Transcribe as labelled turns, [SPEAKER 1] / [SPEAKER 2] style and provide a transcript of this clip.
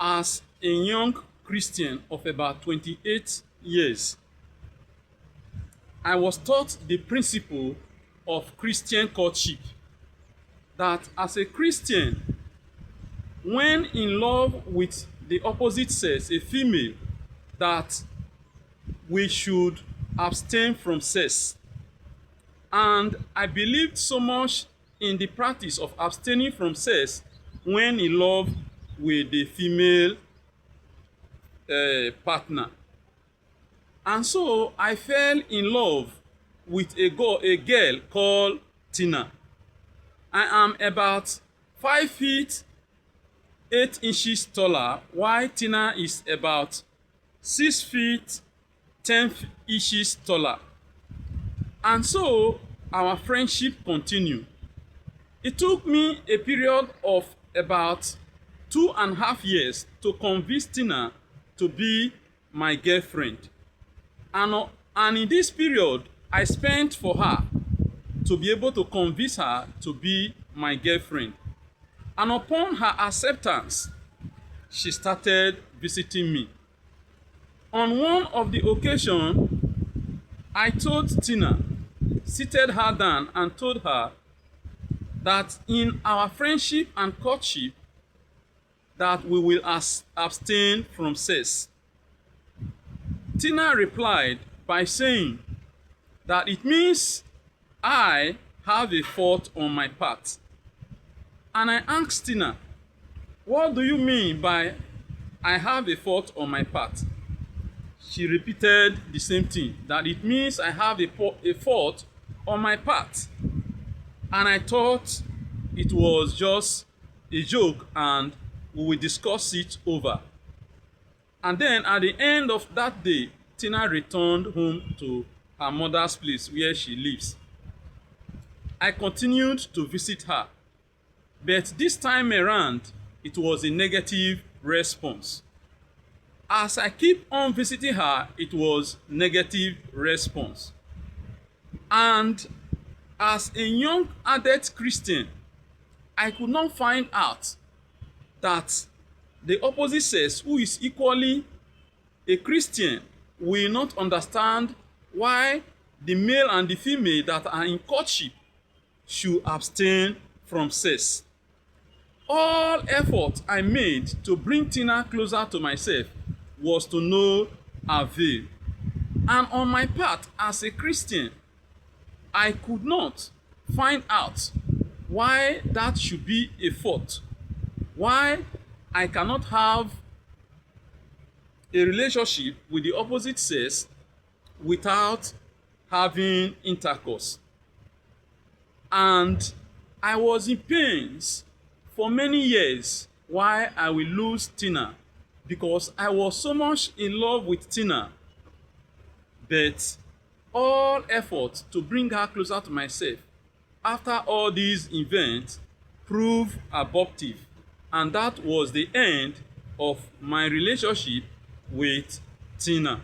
[SPEAKER 1] As a young Christian of about 28 years, I was taught the principle of Christian courtship, that as a Christian, when in love with the opposite sex, a female, that we should abstain from sex. And I believed so much in the practice of abstaining from sex when in love with the female partner. And so I fell in love with a girl called Tina. I am about 5 feet 8 inches taller, while Tina is about 6 feet 10 inches taller. And so our friendship continued. It took me a period of about 2.5 years to convince Tina to be my girlfriend. And in this period, I spent for her to be able to convince her to be my girlfriend. And upon her acceptance, she started visiting me. On one of the occasions, I told Tina, seated her down and told her that in our friendship and courtship, that we will abstain from sex. Tina replied by saying that it means I have a fault on my part. And I asked Tina, what do you mean by I have a fault on my part? She repeated the same thing, that it means I have a fault on my part. And I thought it was just a joke and we will discuss it over. And then at the end of that day, Tina returned home to her mother's place where she lives. I continued to visit her, but this time around, it was a negative response. As I keep on visiting her, it was negative response. And as a young adult Christian, I could not find out that the opposite sex, who is equally a Christian, will not understand why the male and the female that are in courtship should abstain from sex. All effort I made to bring Tina closer to myself was to no avail. And on my part as a Christian, I could not find out why that should be a fault. Why I cannot have a relationship with the opposite sex without having intercourse. And I was in pains for many years why I will lose Tina, because I was so much in love with Tina. But all effort to bring her closer to myself after all these events proved abortive, and that was the end of my relationship with Tina.